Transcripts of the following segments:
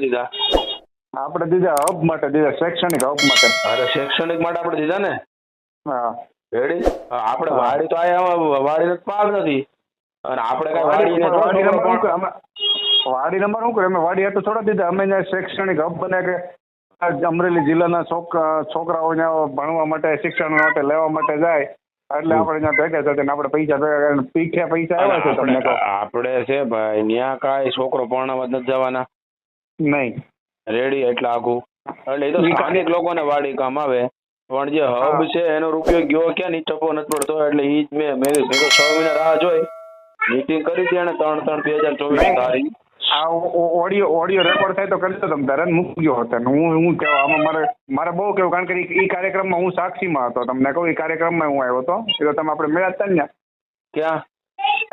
દીધા? આપણે દીધા હબ માટે દીધા, શૈક્ષણિક હબ માટે. અરે શૈક્ષણિક માટે આપણે દીધા ને. હા રેડી. આપણે વાડી તો આયા વાડી પાક નથી અને આપણે કઈ વાડી વાડીને વાડી નંબર શું કરે? થોડો અમે વાડી નંબર શું કરે? અમે વાડી હાટુ થોડા દીધા. અમે ત્યાં શૈક્ષણિક હબ બને કે આ અમરેલી જિલ્લાના છોકરાઓ ત્યાં ભણવા માટે, શિક્ષણ માટે લેવા માટે જાય એટલે આપણે ત્યાં ભેગા થતા ને આપણે પૈસા ભેગા કરીને પીઠે પૈસા આવ્યા છે તમને કહો. આપણે છે ભાઈ ત્યાં કાંઈ છોકરો ભણવા જ નથી જવાના. નહીં રેડી. એટલે આખું એટલે એ તો સ્થાનિક લોકોને વાડી કામ આવે પણ જે હબ છે એનો રૂપિયો ગયો ક્યાં ની ટપો નથી પડતો એટલે ઈ જ મેં 6 મહિના રાહ જોઈ. મીટિંગ કરી હતી એને 3/3/2024 તારીખ. આ ઓડિયો રેકોર્ડ થાય તો કરી દો તમે તારે મૂક્યો હતો ને હું કહેવા આમાં મારે બહુ કેવું, કારણ કે એ કાર્યક્રમમાં હું સાક્ષીમાં હતો. તમને કહું એ કાર્યક્રમમાં હું આવ્યો હતો. એ તો તમે આપણે મળ્યા હતા ને ક્યાં?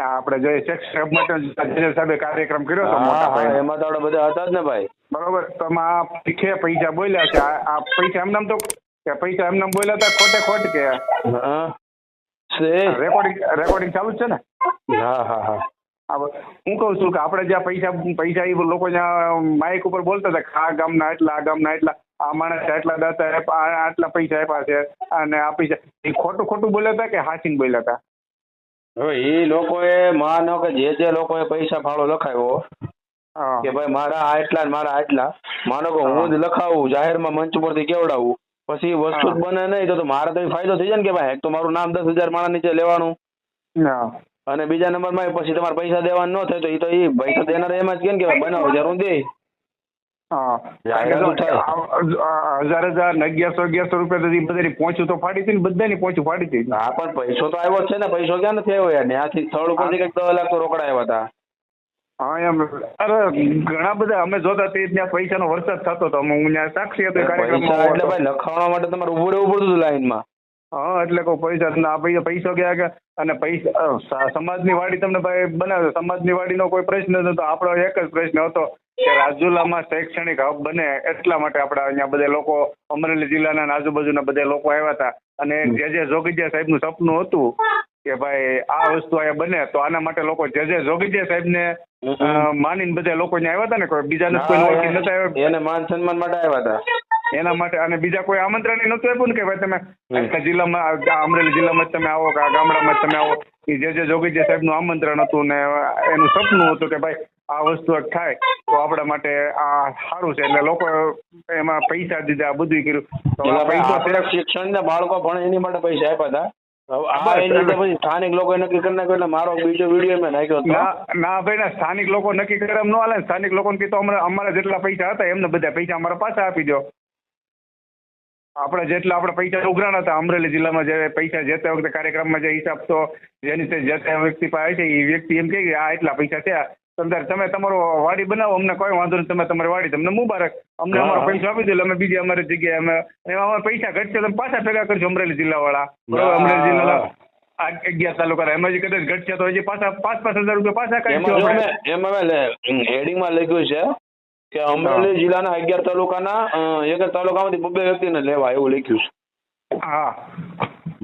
આપણે જે શિક્ષક માટે જે સાહેબે કાર્યક્રમ કર્યો હતો મોટા ભાઈ, એમાં તો આપણે બધા હતા જ ને ભાઈ. બરોબર. તમે આ પીઠે પૈસા બોલ્યા છે, આ પૈસા એમ નામ તો પૈસા એમ નામ બોલ્યા હતા ખોટે ખોટ કે રેકોર્ડિંગ ચાલુ જ છે ને? હા હા હા. હું કહું છું કે આપણે જ્યાં પૈસા એ લોકો જ્યાં માઇક ઉપર બોલતા હતા કે આ ગામના એટલા, આ ગામના એટલા, આ માણસ આટલા દાતા આટલા પૈસા આપ્યા છે અને આ પૈસા, એ ખોટું ખોટું બોલ્યા હતા કે હાચીને બોલ્યા હતા? હવે એ લોકોએ માનો કે જે લોકોએ પૈસા ફાળો લખાવ્યો કે ભાઈ મારા આટલા ને મારા આટલા, માનો કે હું જ લખાવું જાહેરમાં મંચ ઉપરથી કેવડાવું, પછી વસ્તુ જ બને નહીં તો મારે તો ફાયદો થઈ જાય ને કે ભાઈ એક તો મારું નામ 10,000 માણસ નીચે લેવાનું અને બીજા નંબરમાં પછી તમારે પૈસા દેવાનું ન થાય તો એ પૈસા દેનાર એમ જ કે ભાઈ બનાવો જ્યારે હું દે. હજાર 1100 રૂપિયા તો બધાની પહોંચ્યું તો ફાડી હતી ને, બધાની પહોંચ્યું ફાડી હતી. હા પણ પૈસો તો આવ્યો છે ને, પૈસો ક્યાં નથી આવ્યો યાર? ત્યાંથી સ્થળ ઉપરથી કંઈક 10 લાખ તો રોકડા આવ્યા હતા. હા એમ. અરે ઘણા બધા અમે જોતા તે ત્યાં પૈસાનો વરસાદ થતો હતો. હું ત્યાં સાક્ષી હતો કાર્યક્રમમાં. એટલે ભાઈ લખાવવા માટે તમારે ઉભું રહેવું પડતું હતું લાઈનમાં. હા એટલે કહું પૈસા પૈસો ગયા અને પૈસા સમાજની વાડી તમને ભાઈ બનાવે. સમાજની વાડીનો કોઈ પ્રશ્ન નતો. આપણો એક જ પ્રશ્ન હતો કે રાજુલામાં શૈક્ષણિક હબ બને એટલા માટે આપણે અહીંયા બધા લોકો અમરેલી જિલ્લાના આજુબાજુના બધા લોકો આવ્યા હતા અને જે જોગીજીયા સાહેબનું સપનું હતું કે ભાઈ આ વસ્તુ અહીંયા બને તો આના માટે લોકો જે જોગીજીયા સાહેબને માનીને બધા લોકો અહીંયા આવ્યા હતા ને, કોઈ બીજાને કોઈ ઓળખી નતા આવ્યા, એને માન સન્માન માટે આવ્યા હતા એના માટે. અને બીજા કોઈ આમંત્રણ નતું આપ્યું ને કે ભાઈ તમે આ જિલ્લામાં, અમરેલી જિલ્લામાં જ તમે આવો કે આ ગામડામાં જ તમે આવો. જે જોગીજીયા સાહેબનું આમંત્રણ હતું ને એનું સપનું હતું કે ભાઈ આ વસ્તુ થાય તો આપણા માટે આ સારું છે એટલે લોકો એમાં પૈસા દીધા, બધું કર્યું. શિક્ષણ ને બાળકો ભણે એની માટે પૈસા આપ્યા હતા. સ્થાનિક લોકો નક્કી કરી નાખ્યો એટલે મારો બીજો વિડીયો મેં નાખ્યો હતો. ના ભાઈ ના, સ્થાનિક લોકો નક્કી કરે એમ ન હાલે. સ્થાનિક લોકોને કીધું અમારા જેટલા પૈસા હતા એમને બધા પૈસા અમારા પાછા આપી દો. આપણે જેટલા આપણે પૈસા ઉઘરાણા હતા અમરેલી જિલ્લામાં, જે પૈસા જે તે વખતે કાર્યક્રમમાં જે હિસાબ તો જેની જે તે વ્યક્તિ પાસે છે એ વ્યક્તિ એમ કહે કે આ એટલા પૈસા થયા, તમે તમારો વાડી બનાવો, અમને કોઈ વાંધો નહીં, તમે તમારી વાડી, તમને મુબારક, અમને અમારો પૈસા આપી દો, અમે બીજી અમારી જગ્યાએ અમારા પૈસા ઘટશે તમે પાછા ભેગા કરશો અમરેલી જિલ્લા વાળા. બરોબર. અમરેલી જિલ્લાના 11 તાલુકા એમાં હજી કદાચ ઘટશે તો હજી પાછા 5,000 રૂપિયા પાછા કાઢશું. એમાં હેડિંગમાં લખ્યું છે કે અમરેલી જિલ્લાના 11 તાલુકાના એક તાલુકામાંથી 2 વ્યક્તિને લેવા, એવું લખ્યું છે. હા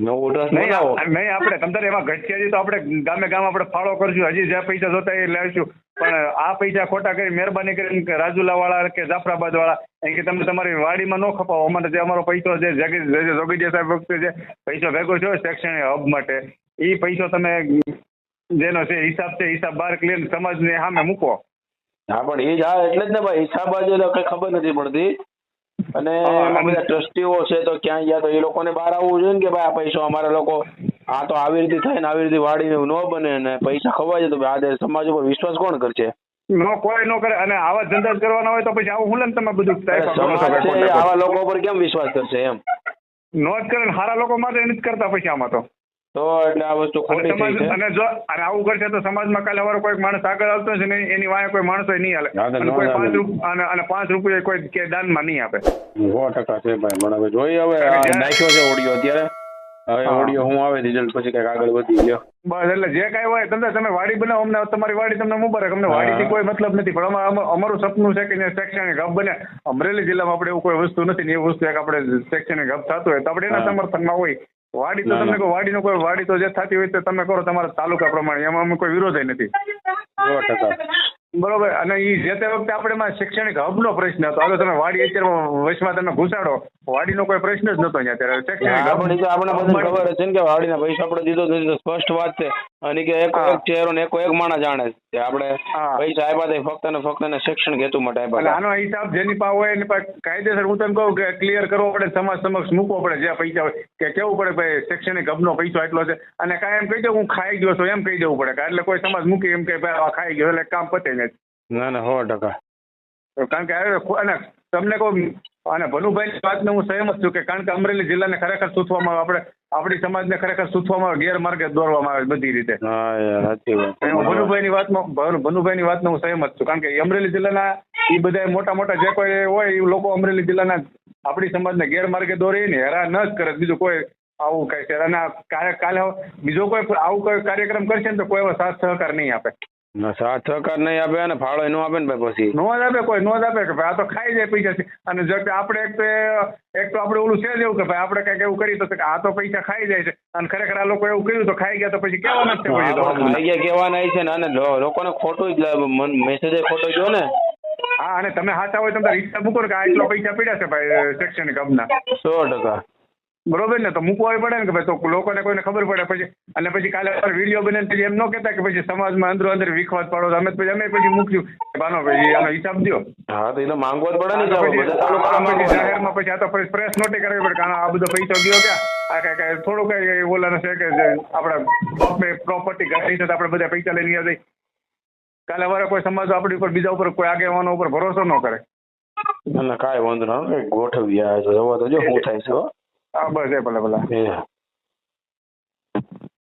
નહીં આપણે તમતારે એમાં ઘટશે તો આપણે ગામે ગામ આપણે ફાળો કરશું, હજી જ્યાં પૈસા જોતા એ લેશું. પણ આ પૈસા ખોટા કરી મહેરબાની કરીને રાજુલા વાળા કે જાફરાબાદ વાળા એમ કે તમે તમારી વાડીમાં ન ખપાવો. અમારે જે અમારો પૈસો જે જોગીજીયા સાહેબ વખતે જે પૈસો ભેગો થયો શૈક્ષણિક હબ માટે, એ પૈસો તમે જેનો છે હિસાબ છે હિસાબ બહાર ક્લિયર સમાજને સામે મૂકો. હા પણ એ જ એટલે જ ને ભાઈ, હિસાબ જ કઈ ખબર નથી પડતી. અને બધા ટ્રસ્ટીઓ છે તો ક્યાં ગયા તો એ લોકોને બહાર આવવું જોઈએ ને કે ભાઈ આ પૈસો અમારા લોકો આ તો આવી રીતે થાય ને આવી રીતે વાડી ન બને ને પૈસા ખવાય છે તો આ સમાજ ઉપર વિશ્વાસ કોણ કરશે? કોઈ ન કરે. અને આવા ધંધા કરવાના હોય તો પછી આવું હું તમે બધું આવા લોકો પર કેમ વિશ્વાસ કરશે? એમ નો જ કરે. સારા લોકો માટે નથી કરતા પછી આમાં તો એટલે આ વસ્તુ ખોટી છે. અને જો આવું કરશે તો સમાજમાં કાલે સવારે કોઈ માણસ આગળ આવતો છે ને એની વાંહે કોઈ માણસો નહીં હાલે અને 5 રૂપિયા કોઈ કે દાનમાં નહીં આપે. 100% છે ભાઈ. બરાબર. જોઈ હવે નાખ્યો છે ઓડિયો અત્યારે. હવે ઓડિયો હું આવે રિઝલ્ટ પછી કઈક આગળ વધી ગયો. બસ એટલે જે કાંઈ હોય તમે વાડી બનાવો, અમને તમારી વાડી તમને મુબારક, અમને વાડીથી કોઈ મતલબ નથી. પણ અમારું સપનું છે કે શૈક્ષણિક હબ બને. અમરેલી જિલ્લામાં આપણે એવું કોઈ વસ્તુ નથી ને એ વસ્તુ એક આપણે શૈક્ષણિક હબ થતું હોય તો આપણે એના સમર્થનમાં હોય. વાડી તો તમને કહો, વાડીનો કોઈ વાડી તો જે થતી હોય તો તમે કરો તમારા તાલુકા પ્રમાણે, એમાં અમે કોઈ વિરોધ નથી. 100%. બરોબર. અને એ જે તે વખતે આપણે એમાં શૈક્ષણિક હબનો પ્રશ્ન હતો. હવે તમે વાડી અત્યારે વચમાં તમે ઘુસાડો, વાડીનો કોઈ પ્રશ્ન જ નતો અહીંયા ત્યારે. શૈક્ષણિક હા, પણ એ તો આપણે બધાને હબ ખબર જ છે ને કે વાડીના પૈસા આપણે દીધો તો દીધો, સ્પષ્ટ વાત છે. અને કે એક હા. એક ચહેરો ને એક માણસ જાણે છે કે આપણે હા. પૈસા આપ્યા હતા એ ફક્ત ને ફક્ત ને શૈક્ષણિક હેતુ માટે એટલે આપ્યા હતા. આનો હિસાબ જેની પાસે હોય એની પાસે કાયદેસર હું તમને કહું કે ક્લિયર કરવો પડે, સમાજ સમક્ષ મૂકવો પડે જે પૈસા હોય કે કેવું પડે ભાઈ શૈક્ષણિક હબનો પૈસો એટલો છે અને કાંઈ એમ કહી દઉં હું ખાઈ ગયો છું એમ કહી દેવું પડે. એટલે કોઈ સમાજ મૂકી એમ કે ભાઈ આ ખાઈ ગયો એટલે કામ પતે ને. ના ના 100%. કારણ કે અને તમને કહું અને ભનુભાઈની વાતને હું સહમત છું કે કારણ કે અમરેલી જિલ્લાને ખરેખર સૂચવામાં આવે, આપણી સમાજને ખરેખર સૂચવામાં આવે, ગેરમાર્ગે દોરવામાં આવે બધી રીતે. હા યાર, સાચી વાત. હું ભનુભાઈની વાતમાં હું સહમત છું. કારણ કે અમરેલી જિલ્લાના એ બધા મોટા મોટા જે કોઈ હોય એ લોકો અમરેલી જિલ્લાના આપણી સમાજને ગેરમાર્ગે દોરી ને હેરાન ન જ કરે. બીજું કોઈ આવું કઈ છે અને કાલે બીજો કોઈ આવું કોઈ કાર્યક્રમ કરશે ને તો કોઈ એવો સાથ સહકાર નહીં આપે. ના, સાથ સહકાર નહીં આપે અને ફાળો ન આપે ને ભાઈ પછી નો જ આપે, કોઈ નો જ આપે કે ભાઈ આ તો ખાઈ જાય પૈસા. અને જો કે આપણે એક તો આપણે ઓલું છે જ એવું કે ભાઈ આપણે કઈક એવું કરીએ તો આ તો પૈસા ખાઈ જાય છે અને ખરેખર આ લોકો એવું કર્યું તો ખાઈ ગયા તો પછી કેવાના જ છે પછી તો. ખાઈ ગયા કહેવાના છે ને, અને લોકોને ખોટું જ મેસેજ ખોટો જો ને. હા, અને તમે સાચા હોય તમે હિસાબ મૂકો ને કે આ એટલો પૈસા પડ્યા છે ભાઈ શૈક્ષણિક હબના. 100%. બરોબર ને, તો મૂકવા પડે ને કે ભાઈ તો લોકોને કોઈને ખબર પડે પછી. અને પછી કાલે વિડીયો બને પછી એમ ન કહેતા કે પછી સમાજમાં અંદરો અંદર વિખવાદ પાડો તો અમે પછી મૂક્યું કે બાનો ભાઈ આનો હિસાબ દો. હા, તો એ તો માંગવો જ પડે ને. પછી જાહેરમાં પછી આ તો પ્રેસ નોટે કરવી પડે કારણ આ બધો પૈસો ગયો ક્યાં આ કઈ થોડું કઈ ઓલાનો છે કે આપણા પ્રોપર્ટી ઘણી છે આપણે બધા પૈસા લઈને ગયા જઈએ. કાલે વારે કોઈ સમાજ આપણી ઉપર બીજા ઉપર કોઈ આગેવાનો ઉપર ભરોસો ન કરે. ના કાંઈ વાંધો ના, કઈ ગોઠવી આવ્યા છો, જોવા તો જો શું થાય છે. હા બસ એ ભલે ભલે.